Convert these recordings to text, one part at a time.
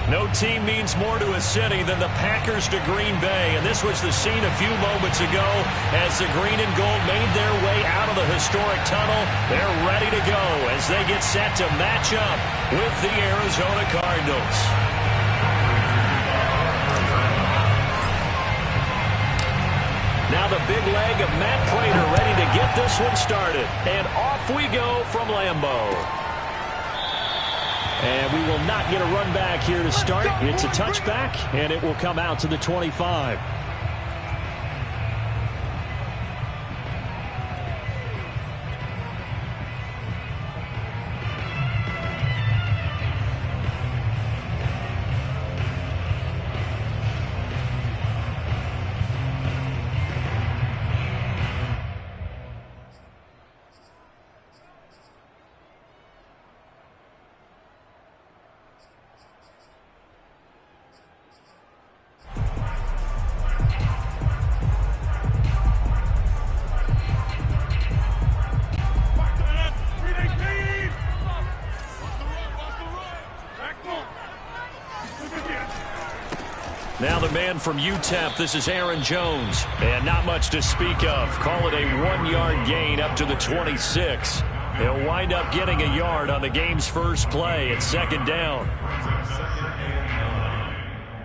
No team means more to a city than the Packers to Green Bay, and this was the scene a few moments ago as the green and gold made their way out of the historic tunnel. They're ready to go as they get set to match up with the Arizona Cardinals. Now the big leg of Matt Prater ready to get this one started, and off we go from Lambeau. And we will not get a run back here to start. It's a touchback, and it will come out to the 25. Now the man from UTEP, this is Aaron Jones. And not much to speak of. Call it a 1-yard gain up to the 26. He'll wind up getting a yard on the game's first play at second down.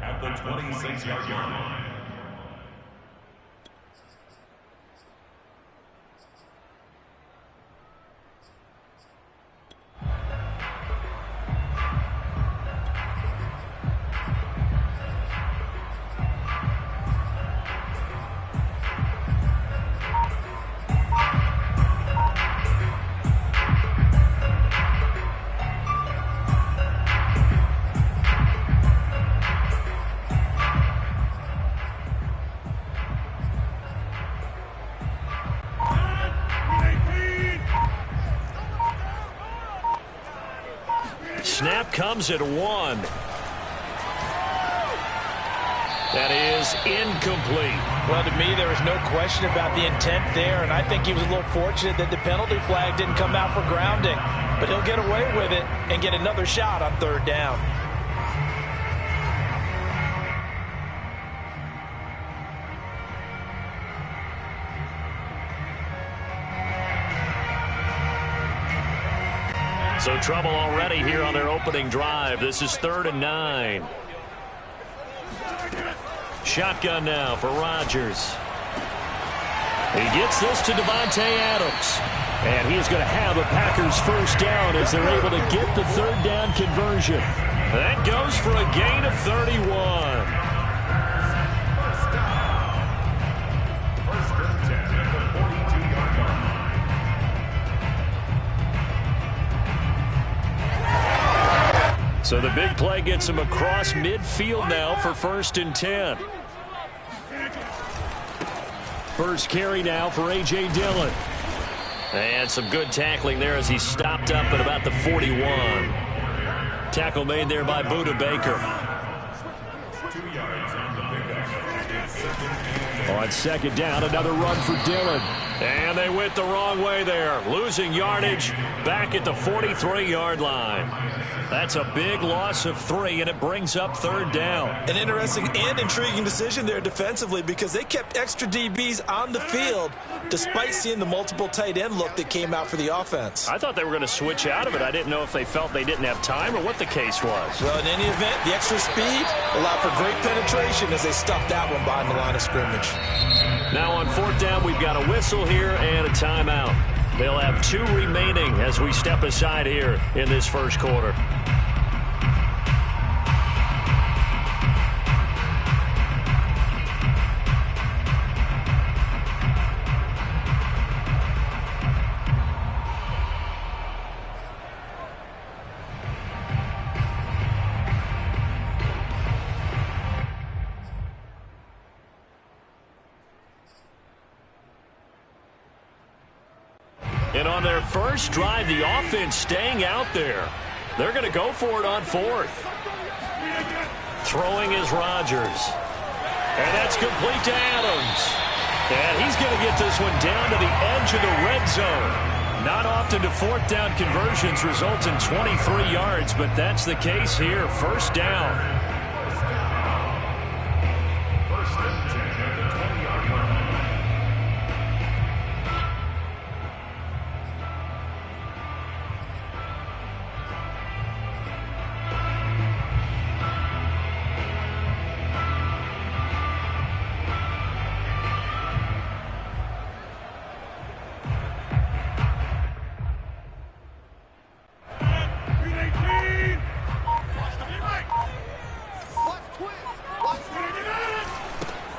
At the 26-yard line. Snap comes at 1. That is incomplete. Well, to me, there was no question about the intent there, and I think he was a little fortunate that the penalty flag didn't come out for grounding. But he'll get away with it and get another shot on third down. So trouble already here on their opening drive. This is 3rd and 9. Shotgun now for Rodgers. He gets this to Davante Adams. And he is going to have a Packers first down as they're able to get the third down conversion. That goes for a gain of 31. So the big play gets him across midfield now for 1st and 10. First carry now for A.J. Dillon. And some good tackling there as he stopped up at about the 41. Tackle made there by Buda Baker. On second down, another run for Dillon. And they went the wrong way there. Losing yardage back at the 43-yard line. That's a big loss of 3, and it brings up third down. An interesting and intriguing decision there defensively because they kept extra DBs on the field despite seeing the multiple tight end look that came out for the offense. I thought they were going to switch out of it. I didn't know if they felt they didn't have time or what the case was. Well, in any event, the extra speed allowed for great penetration as they stuffed that one behind the line of scrimmage. Now on 4th down, we've got a whistle here and a timeout. They'll have 2 remaining as we step aside here in this first quarter. And on their first drive, the offense staying out there. They're going to go for it on 4th. Throwing is Rodgers. And that's complete to Adams. And he's going to get this one down to the edge of the red zone. Not often do fourth down conversions result in 23 yards, but that's the case here. First down.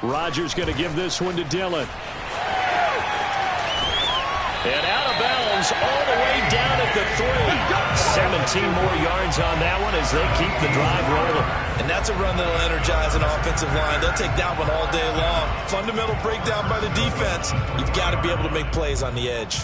Rodgers going to give this one to Dillon. And out of bounds all the way down at the 3. 17 more yards on that one as they keep the drive rolling. And that's a run that'll energize an offensive line. They'll take that one all day long. Fundamental breakdown by the defense. You've got to be able to make plays on the edge.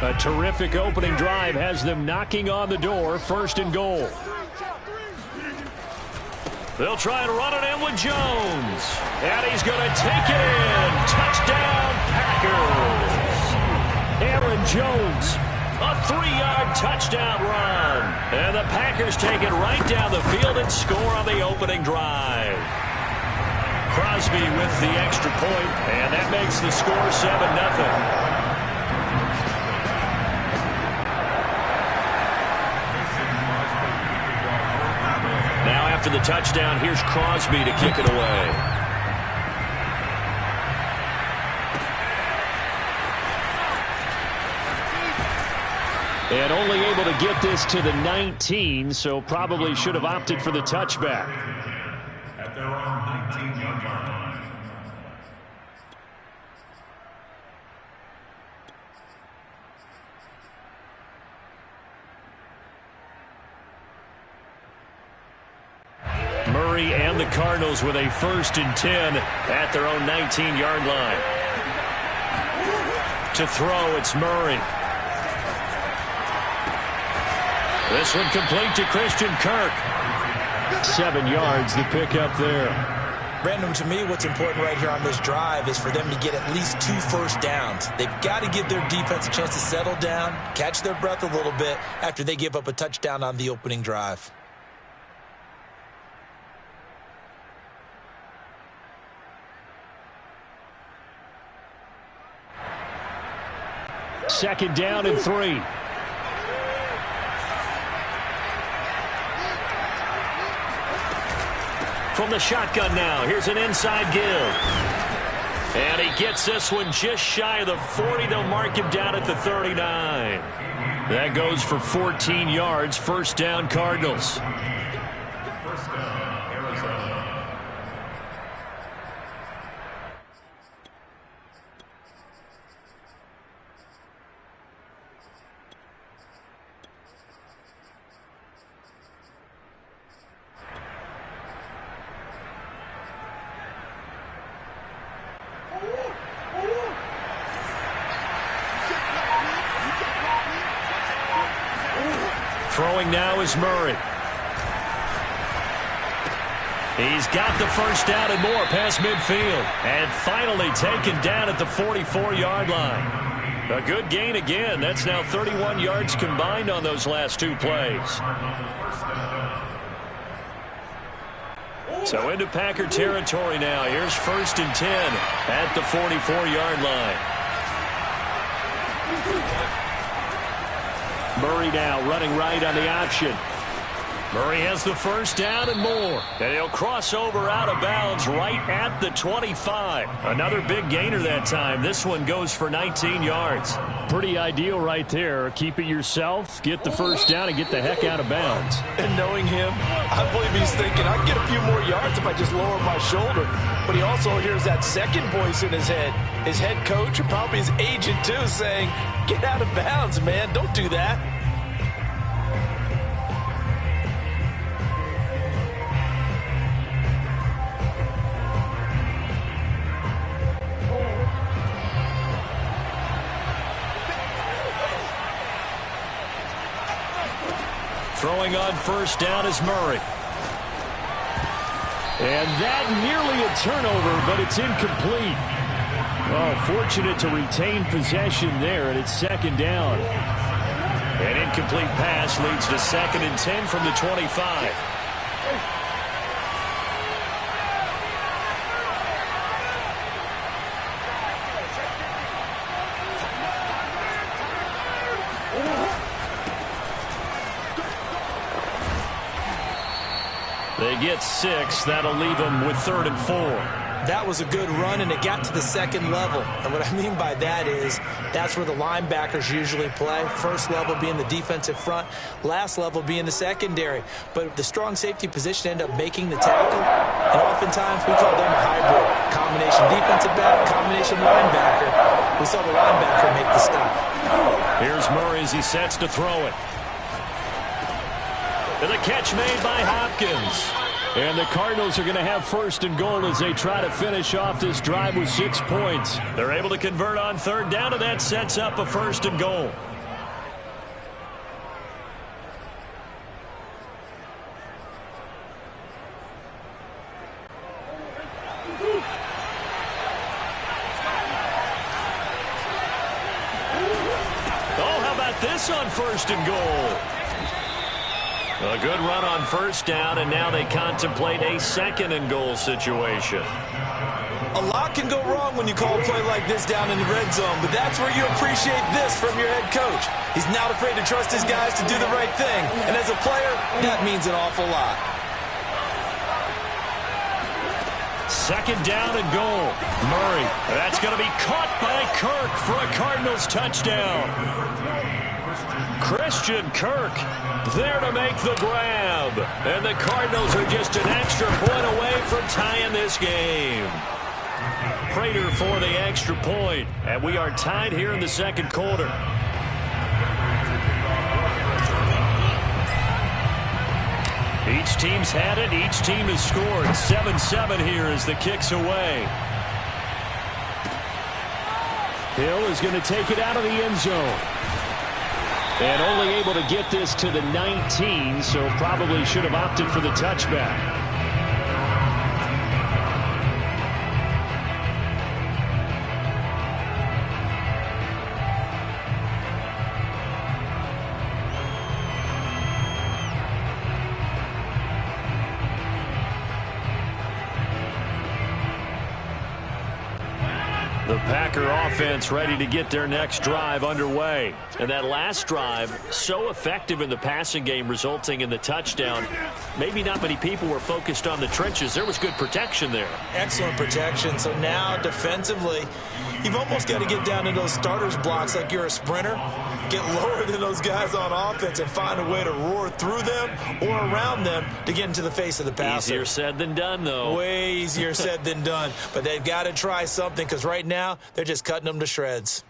A terrific opening drive has them knocking on the door. First and goal. They'll try and run it in with Jones. And he's going to take it in. Touchdown, Packers. Aaron Jones, a 3-yard touchdown run. And the Packers take it right down the field and score on the opening drive. Crosby with the extra point, and that makes the score 7-0. After the touchdown, here's Crosby to kick it away. And only able to get this to the 19, so probably should have opted for the touchback. At their own 19-yard line. Murray and the Cardinals with a 1st and 10 at their own 19-yard line. To throw, it's Murray. This one complete to Christian Kirk. 7 yards, the pickup there. Brandon, to me, what's important right here on this drive is for them to get at least 2 first downs. They've got to give their defense a chance to settle down, catch their breath a little bit after they give up a touchdown on the opening drive. Second down and 3. From the shotgun now, here's an inside give. And he gets this one just shy of the 40. They'll mark him down at the 39. That goes for 14 yards. First down, Cardinals. First down, Arizona. Throwing now is Murray. He's got the first down and more past midfield. And finally taken down at the 44-yard line. A good gain again. That's now 31 yards combined on those last 2 plays. So into Packer territory now. Here's 1st and 10 at the 44-yard line. Murray now running right on the option. Murray has the first down and more. And he'll cross over out of bounds right at the 25. Another big gainer that time. This one goes for 19 yards. Pretty ideal right there. Keep it yourself, get the first down, and get the heck out of bounds. And knowing him, I believe he's thinking, I can get a few more yards if I just lower my shoulder. But he also hears that second voice in his head. His head coach and probably his agent, too, saying, get out of bounds, man. Don't do that. Throwing on first down is Murray. And that nearly a turnover, but it's incomplete. Oh, fortunate to retain possession there, and it's second down. An incomplete pass leads to 2nd and 10 from the 25. They get 6. That'll leave them with 3rd and 4. That was a good run, and it got to the 2nd level. And what I mean by that is that's where the linebackers usually play. First level being the defensive front, last level being the secondary. But the strong safety position ended up making the tackle, and oftentimes we call them a hybrid. Combination defensive back, combination linebacker. We saw the linebacker make the stop. Here's Murray as he sets to throw it. And the catch made by Hopkins. And the Cardinals are going to have 1st and goal as they try to finish off this drive with 6 points. They're able to convert on 3rd down, and that sets up a 1st and goal. Oh, how about this on 1st and goal? A good run on 1st down, and now they contemplate a 2nd and goal situation. A lot can go wrong when you call a play like this down in the red zone, but that's where you appreciate this from your head coach. He's not afraid to trust his guys to do the right thing, and as a player, that means an awful lot. 2nd down and goal. Murray, that's going to be caught by Kirk for a Cardinals touchdown. Christian Kirk there to make the grab. And the Cardinals are just an extra point away from tying this game. Prater for the extra point. And we are tied here in the 2nd quarter. Each team's had it. Each team has scored. 7-7 here as the kick's away. Hill is going to take it out of the end zone. And only able to get this to the 19, so probably should have opted for the touchback. The Packer offense ready to get their next drive underway. And that last drive, so effective in the passing game, resulting in the touchdown. Maybe not many people were focused on the trenches. There was good protection there. Excellent protection. So now defensively, you've almost got to get down to those starters blocks like you're a sprinter. Get lower than those guys on offense and find a way to roar through them or around them to get into the face of the passer. Easier said than done, though. Way easier said than done. But they've got to try something because right now they're just cutting them to shreds.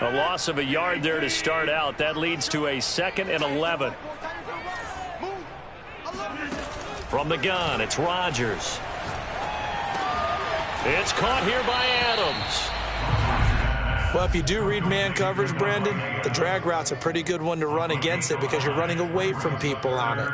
A loss of a yard there to start out. That leads to a 2nd and 11. From the gun, it's Rodgers. It's caught here by Adams. Well, if you do read man coverage, Brandon, the drag route's a pretty good one to run against it because you're running away from people on it.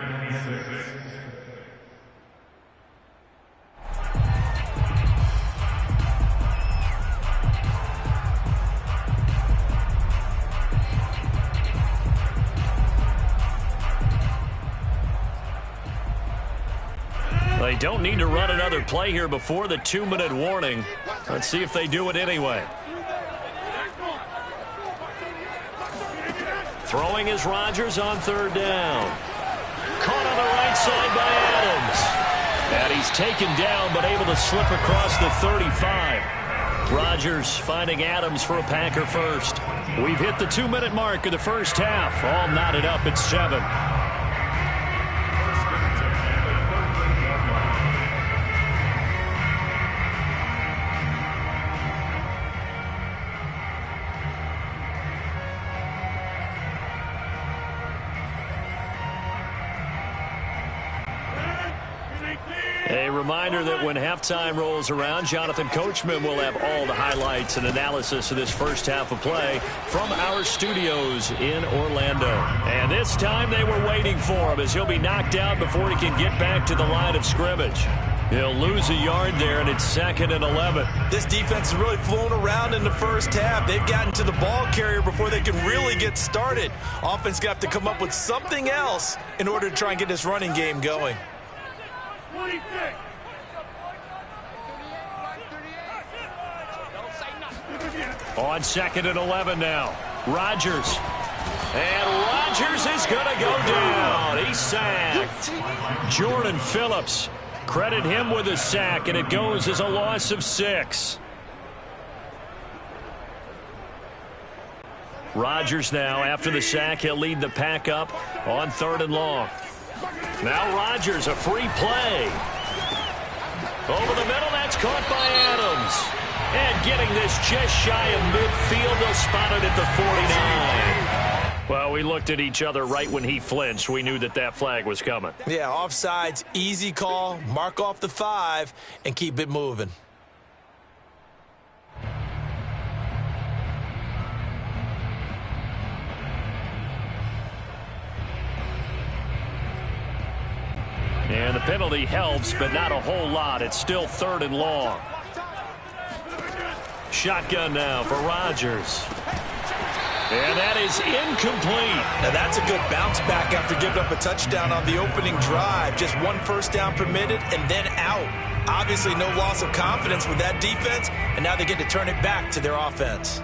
They don't need to run another play here before the 2-minute warning. Let's see if they do it anyway. Throwing is Rodgers on 3rd down. Caught on the right side by Adams. And he's taken down but able to slip across the 35. Rodgers finding Adams for a Packer first. We've hit the 2-minute mark of the first half. All knotted up at 7. A reminder that when halftime rolls around, Jonathan Coachman will have all the highlights and analysis of this first half of play from our studios in Orlando. And this time they were waiting for him as he'll be knocked out before he can get back to the line of scrimmage. He'll lose a yard there, and it's 2nd and 11. This defense has really flown around in the first half. They've gotten to the ball carrier before they can really get started. Offense got to come up with something else in order to try and get this running game going. On 2nd and 11 now. Rodgers. And Rodgers is going to go down. He's sacked. Jordan Phillips. Credit him with a sack, and it goes as a loss of 6. Rodgers now, after the sack, he'll lead the pack up on 3rd and long. Now Rodgers, a free play. Over the middle, that's caught by Adams. And getting this just shy of midfield, they'll spot it at the 49. Well, we looked at each other right when he flinched. We knew that that flag was coming. Yeah, offsides, easy call. Mark off the 5 and keep it moving. And the penalty helps, but not a whole lot. It's still 3rd and long. Shotgun now for Rodgers. And that is incomplete. Now that's a good bounce back after giving up a touchdown on the opening drive. Just 1 first down permitted and then out. Obviously no loss of confidence with that defense, and now they get to turn it back to their offense.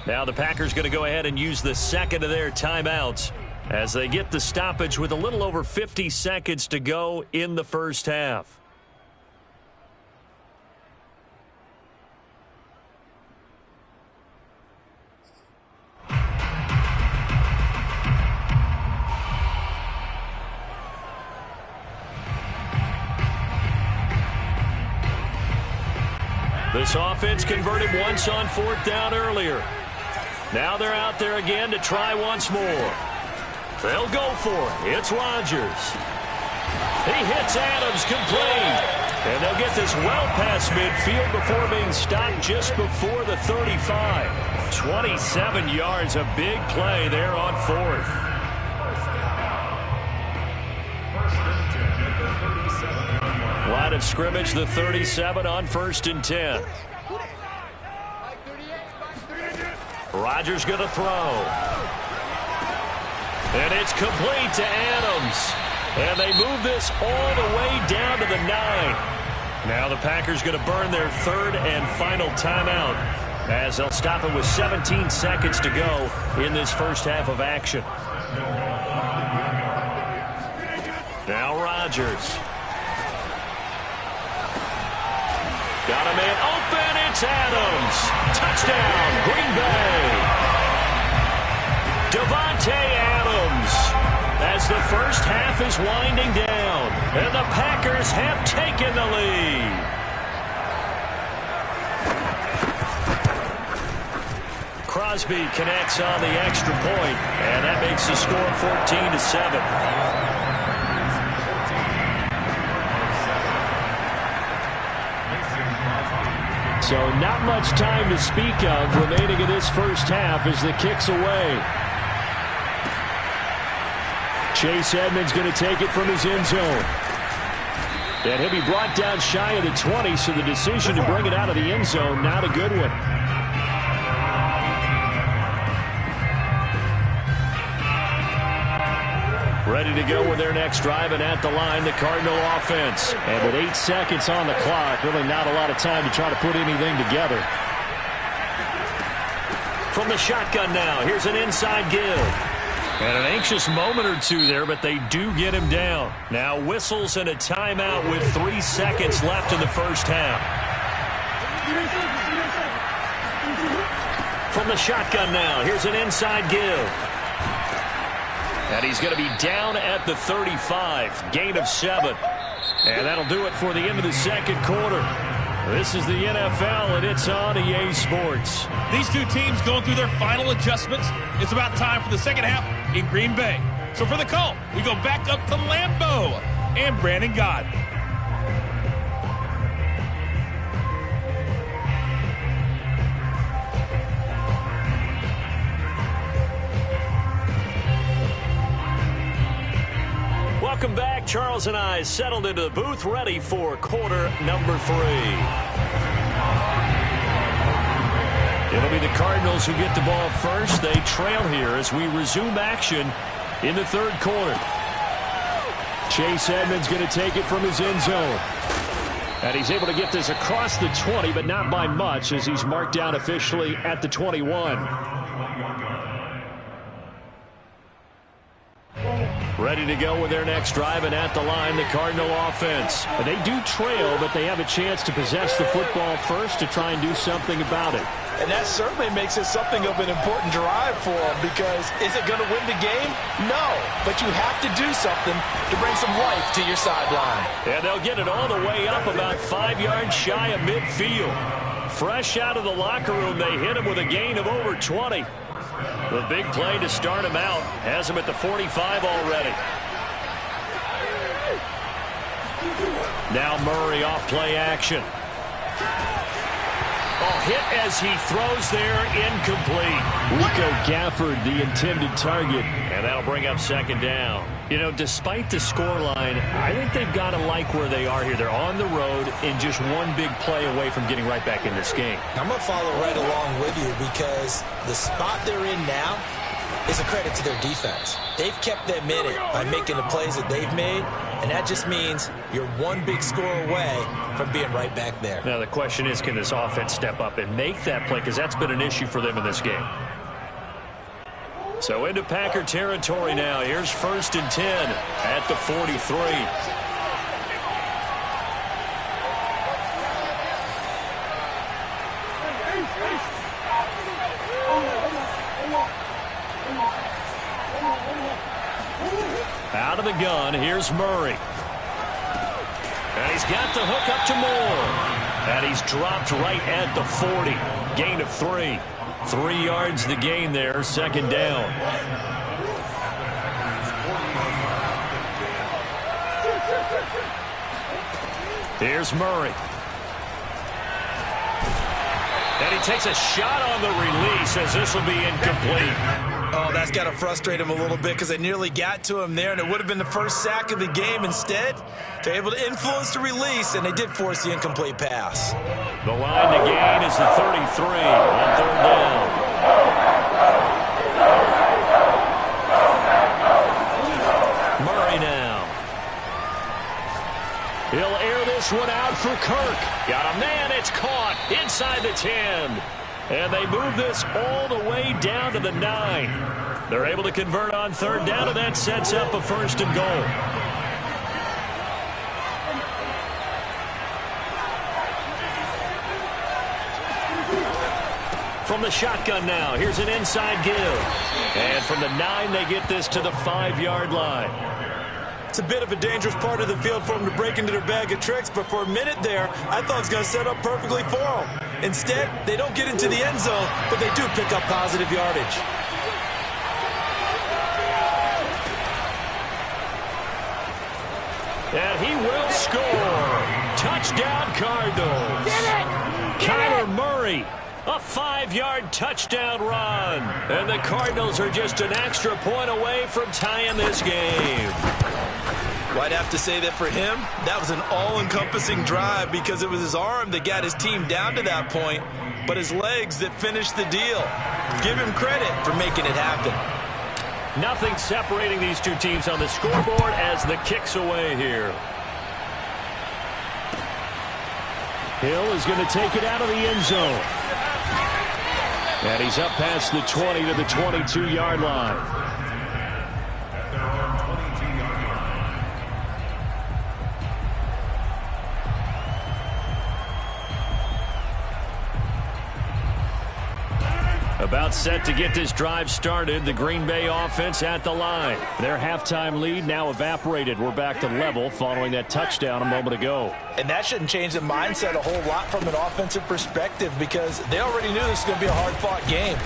Now the Packers going to go ahead and use the 2nd of their timeouts as they get the stoppage with a little over 50 seconds to go in the first half. This offense converted once on 4th down earlier. Now they're out there again to try once more. They'll go for it. It's Rodgers. He hits Adams complete. And they'll get this well past midfield before being stopped just before the 35. 27 yards, a big play there on 4th. Line of scrimmage, the 37 on 1st and 10. Rodgers going to throw. And it's complete to Adams. And they move this all the way down to the 9. Now the Packers going to burn their 3rd and final timeout as they'll stop it with 17 seconds to go in this first half of action. Now Rodgers. Got a man open. It's Adams. Touchdown, Green Bay. Davante Adams as the first half is winding down. And the Packers have taken the lead. Crosby connects on the extra point, and that makes the score 14-7. So not much time to speak of remaining in this first half as the kick's away. Chase Edmonds going to take it from his end zone. And he'll be brought down shy of the 20, so the decision to bring it out of the end zone, not a good one. Ready to go with their next drive, and at the line, the Cardinal offense. And with 8 seconds on the clock, really not a lot of time to try to put anything together. From the shotgun now, here's an inside give. And an anxious moment or two there, but they do get him down. Now whistles and a timeout with 3 seconds left in the first half. From the shotgun now, here's an inside give. And he's going to be down at the 35. Gain of 7. And that'll do it for the end of the second quarter. This is the NFL, and it's on EA Sports. These two teams going through their final adjustments. It's about time for the second half in Green Bay. So for the call, we go back up to Lambeau and Brandon Gott. Welcome back. Charles and I settled into the booth, ready for quarter number 3. It'll be the Cardinals who get the ball first. They trail here as we resume action in the third quarter. Chase Edmonds going to take it from his end zone. And he's able to get this across the 20, but not by much, as he's marked down officially at the 21. Ready to go with their next drive, and at the line, the Cardinal offense. They do trail, but they have a chance to possess the football first to try and do something about it. And that certainly makes it something of an important drive for them, because is it going to win the game? No, but you have to do something to bring some life to your sideline. And they'll get it all the way up about 5 yards shy of midfield. Fresh out of the locker room, they hit him with a gain of over 20. The big play to start him out has him at the 45 already. Now Murray off play action. Oh, hit as he throws there, incomplete. Rico Gafford, the intended target, and that'll bring up second down. You know, despite the scoreline, I think they've got to like where they are here. They're on the road and just one big play away from getting right back in this game. I'm going to follow right along with you, because the spot they're in now is a credit to their defense. They've kept them in it by making the plays that they've made, and that just means you're one big score away from being right back there. Now the question is, can this offense step up and make that play, because that's been an issue for them in this game. So into Packer territory now. Here's 1st and 10 at the 43. Out of the gun, here's Murray. And he's got the hook up to Moore. And he's dropped right at the 40. Gain of 3. 3 yards the gain there, second down. Here's Murray. And he takes a shot on the release, as this will be incomplete. Oh, that's got to frustrate him a little bit, because they nearly got to him there, and it would have been the first sack of the game. Instead, they're able to influence the release, and they did force the incomplete pass. The line to gain is the 33 on third down. Murray now. He'll air this one out for Kirk. Got a man, it's caught inside the 10. And they move this all the way down to the 9. They're able to convert on third down, and that sets up a 1st and goal. From the shotgun now, here's an inside give. And from the 9, they get this to the 5-yard line. It's a bit of a dangerous part of the field for them to break into their bag of tricks, but for a minute there, I thought it was going to set up perfectly for them. Instead, they don't get into the end zone, but they do pick up positive yardage. And he will score. Touchdown, Cardinals. Kyler Murray, a 5-yard touchdown run. And the Cardinals are just an extra point away from tying this game. Well, I'd have to say that for him, that was an all-encompassing drive, because it was his arm that got his team down to that point, but his legs that finished the deal. Give him credit for making it happen. Nothing separating these two teams on the scoreboard as the kick's away here. Hill is going to take it out of the end zone. And he's up past the 20 to the 22-yard line. About set to get this drive started. The Green Bay offense at the line. Their halftime lead now evaporated. We're back to level following that touchdown a moment ago. And that shouldn't change the mindset a whole lot from an offensive perspective because they already knew this was going to be a hard-fought game.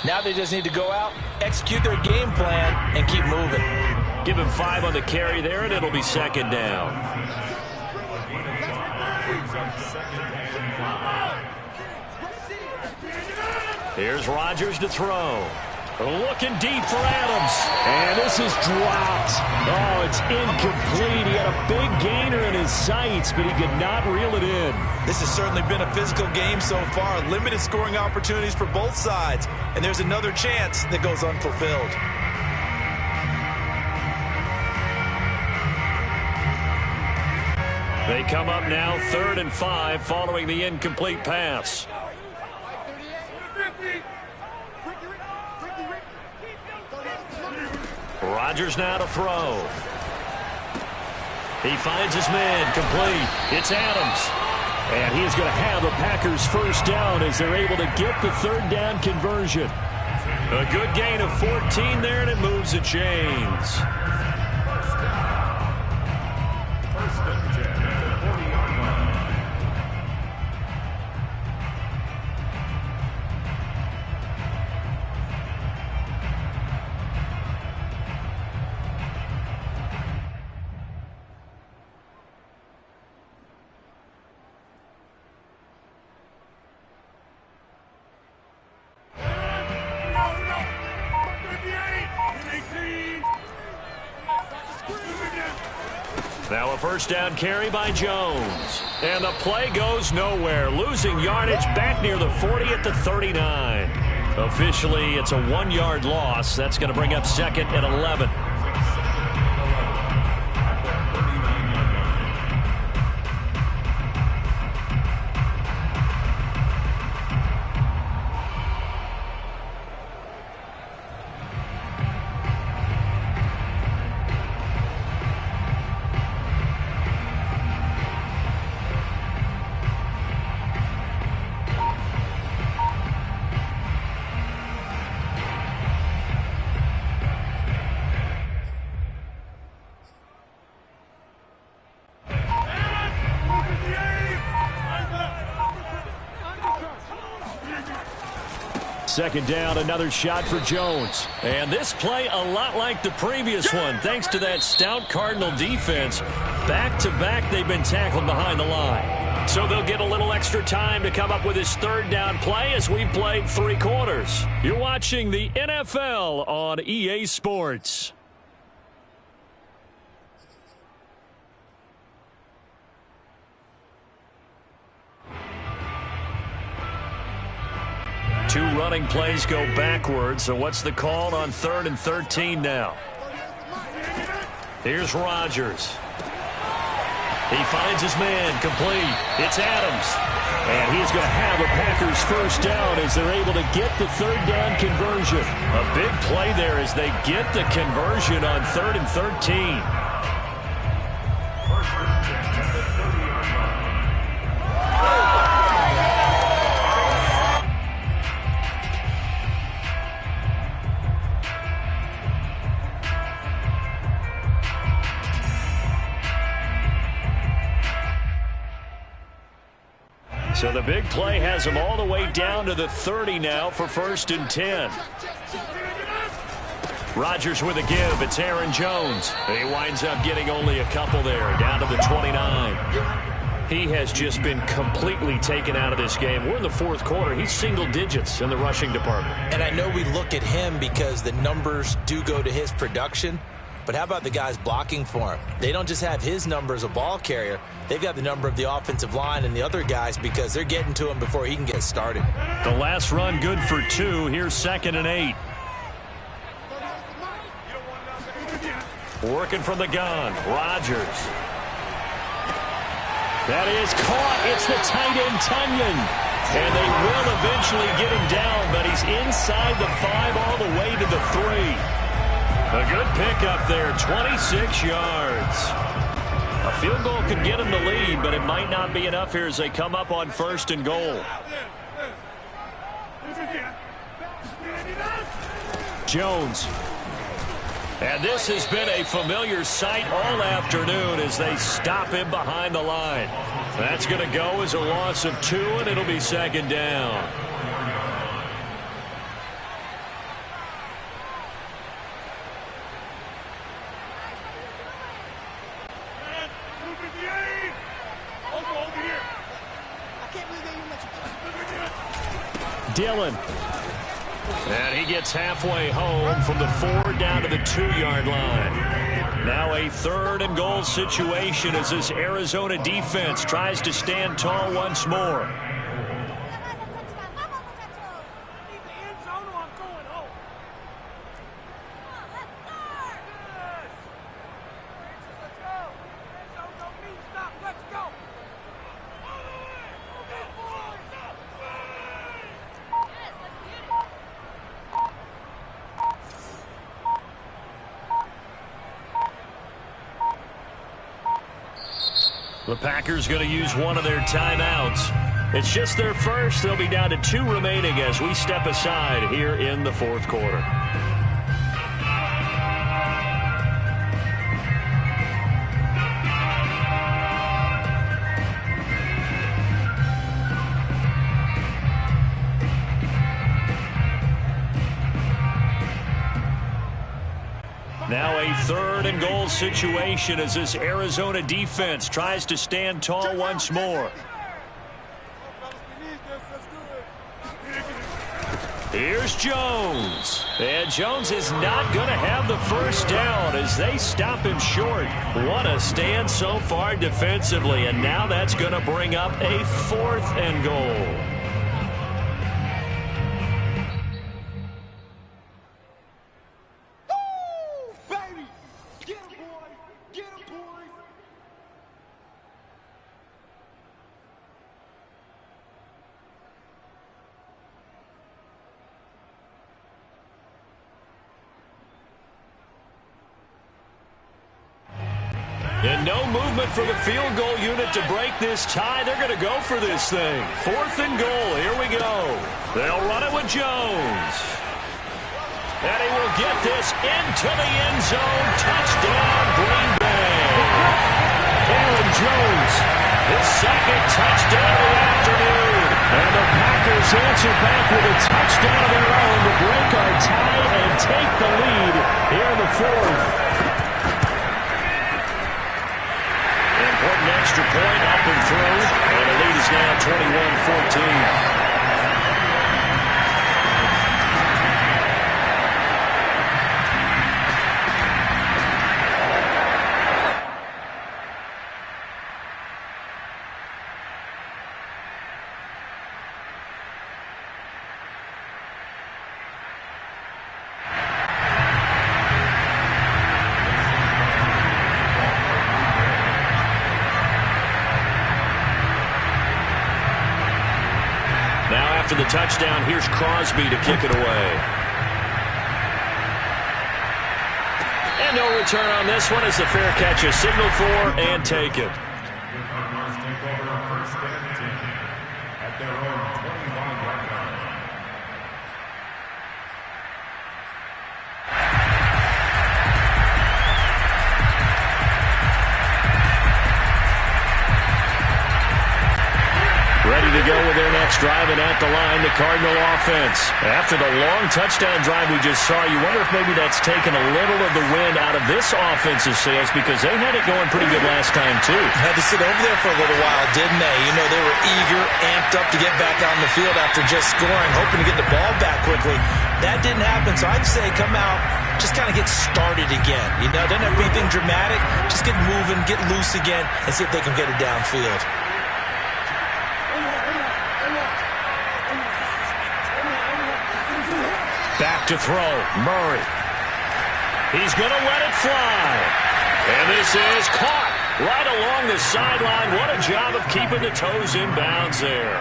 Now they just need to go out, execute their game plan, and keep moving. Give him 5 on the carry there, and it'll be second down. Here's Rodgers to throw. Looking deep for Adams. And this is dropped. Oh, it's incomplete. He had a big gainer in his sights, but he could not reel it in. This has certainly been a physical game so far. Limited scoring opportunities for both sides. And there's another chance that goes unfulfilled. They come up now 3rd and 5 following the incomplete pass. Rodgers now to throw. He finds his man complete. It's Adams. And he's going to have a Packers first down as they're able to get the 3rd down conversion. A good gain of 14 there, and it moves the chains. Now a first down carry by Jones. And the play goes nowhere. Losing yardage back near the 40 at the 39. Officially, it's a 1-yard loss. That's going to bring up 2nd and 11. Second down, another shot for Jones. And this play a lot like the previous one, thanks to that stout Cardinal defense. Back-to-back, they've been tackled behind the line. So they'll get a little extra time to come up with his 3rd down play as we've played 3 quarters. You're watching the NFL on EA Sports. Two running plays go backwards, so what's the call on 3rd and 13 now? Here's Rodgers. He finds his man complete. It's Adams. And he's going to have a Packers first down as they're able to get the 3rd down conversion. A big play there as they get the conversion on 3rd and 13. So the big play has him all the way down to the 30 now for 1st and 10. Rodgers with a give. It's Aaron Jones. He winds up getting only a couple there, down to the 29. He has just been completely taken out of this game. We're in the 4th quarter. He's single digits in the rushing department. And I know we look at him because the numbers do go to his production. But how about the guys blocking for him? They don't just have his number as a ball carrier. They've got the number of the offensive line and the other guys because they're getting to him before he can get started. The last run good for 2. Here's 2nd and 8. Working from the gun. Rodgers. That is caught. It's the tight end, Tunyon. And they will eventually get him down, but he's inside the 5 all the way to the 3. A good pickup there, 26 yards. A field goal could get him the lead, but it might not be enough here as they come up on 1st and goal. Jones. And this has been a familiar sight all afternoon as they stop him behind the line. That's going to go as a loss of 2, and it'll be second down. Dillon. And he gets halfway home from the 4 down to the 2-yard line. Now a 3rd and goal situation as this Arizona defense tries to stand tall once more. The Packers going to use one of their timeouts. It's just their first. They'll be down to 2 remaining as we step aside here in the 4th quarter. Now a 3rd and goal situation as this Arizona defense tries to stand tall once more. Here's Jones. And Jones is not going to have the first down as they stop him short. What a stand so far defensively. And now that's going to bring up a 4th and goal. And no movement for the field goal unit to break this tie. They're going to go for this thing. 4th and goal. Here we go. They'll run it with Jones. And he will get this into the end zone. Touchdown, Green Bay. Aaron Jones, his 2nd touchdown of the afternoon. And the Packers answer back with a touchdown of their own to break our tie and take the lead here in the 4th. Important extra point up and through, and the lead is now 21-14. After the touchdown, here's Crosby to kick it away. And no return on this one as the fair catch is signaled for and taken. Take over first and 10 at their own 25-yard line. Ready to go with their next drive, and at the line, the Cardinal offense. After the long touchdown drive we just saw, you wonder if maybe that's taken a little of the wind out of this offense's sails because they had it going pretty good last time, too. Had to sit over there for a little while, didn't they? You know, they were eager, amped up to get back out on the field after just scoring, hoping to get the ball back quickly. That didn't happen, so I'd say come out, just kind of get started again. You know, doesn't have to be anything dramatic. Just get moving, get loose again, and see if they can get it downfield. Back to throw, Murray. He's going to let it fly. And this is caught right along the sideline. What a job of keeping the toes in bounds there.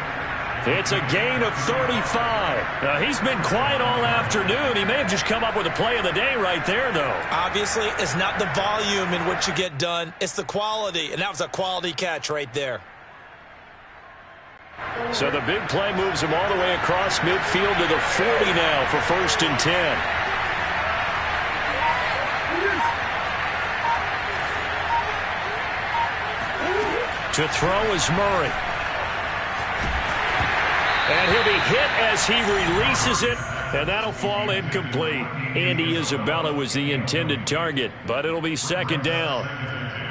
It's a gain of 35. Now, he's been quiet all afternoon. He may have just come up with a play of the day right there, though. Obviously, it's not the volume in which you get done. It's the quality, and that was a quality catch right there. So the big play moves him all the way across midfield to the 40 now for 1st and 10. To throw is Murray. And he'll be hit as he releases it, and that'll fall incomplete. Andy Isabella was the intended target, but it'll be second down.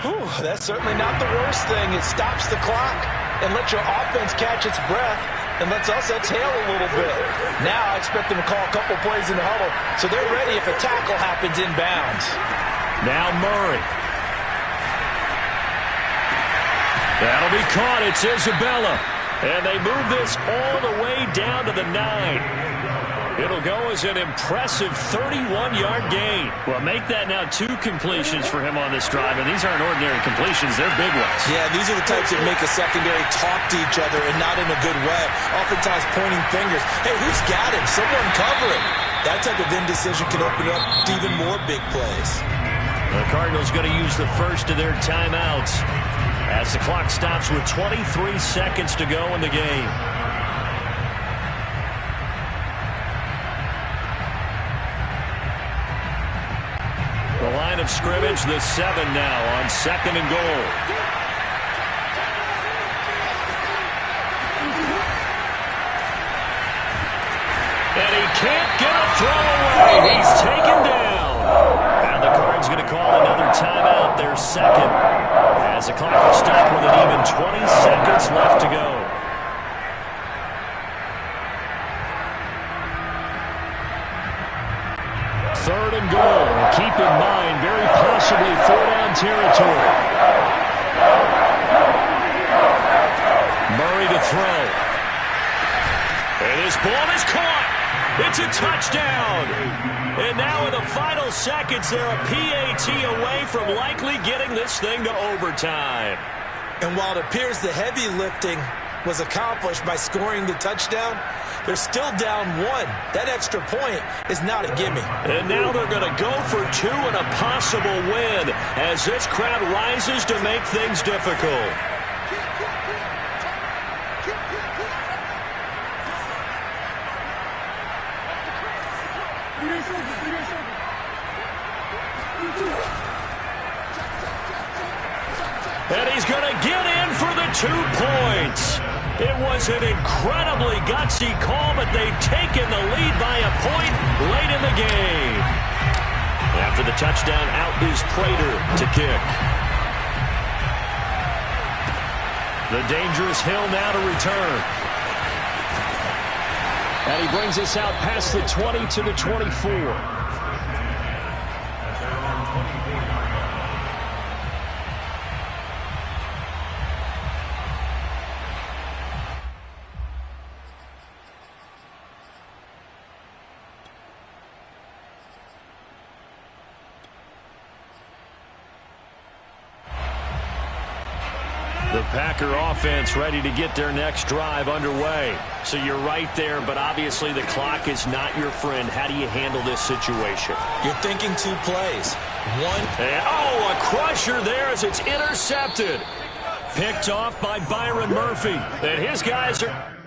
Whew, that's certainly not the worst thing. It stops the clock and lets your offense catch its breath and lets us exhale a little bit. Now I expect them to call a couple plays in the huddle so they're ready if a tackle happens inbounds. Now Murray. That'll be caught. It's Isabella. And they move this all the way down to the 9. It'll go as an impressive 31-yard gain. Well, make that now 2 completions for him on this drive, and these aren't ordinary completions. They're big ones. Yeah, these are the types that make a secondary talk to each other and not in a good way. Oftentimes pointing fingers. Hey, who's got him? Someone cover him. That type of indecision can open up to even more big plays. The Cardinals going to use the first of their timeouts as the clock stops with 23 seconds to go in the game. The line of scrimmage, the 7 now on 2nd and goal. And he can't get a throw away. He's taken down. And the Cards going to call another timeout, their second, as the clock will stop with an even 20 seconds left to go. Third and goal. And keep in mind, very possibly 4-down territory. Murray to throw. And his ball is caught. It's a touchdown. And now in the final seconds, they're a PAT away from likely getting this thing to overtime. And while it appears the heavy lifting was accomplished by scoring the touchdown, they're still down 1. That extra point is not a gimme. And now they're going to go for 2 and a possible win as this crowd rises to make things difficult. And he's going to get in for the 2 points. It was an incredibly gutsy call, but they've taken the lead by a point late in the game. After the touchdown, out is Prater to kick. The dangerous Hill now to return. And he brings us out past the 20 to the 24. The Packer offense ready to get their next drive underway. So you're right there, but obviously the clock is not your friend. How do you handle this situation? You're thinking 2 plays. 1. And, oh, a crusher there as it's intercepted. Picked off by Byron Murphy. And his guys are...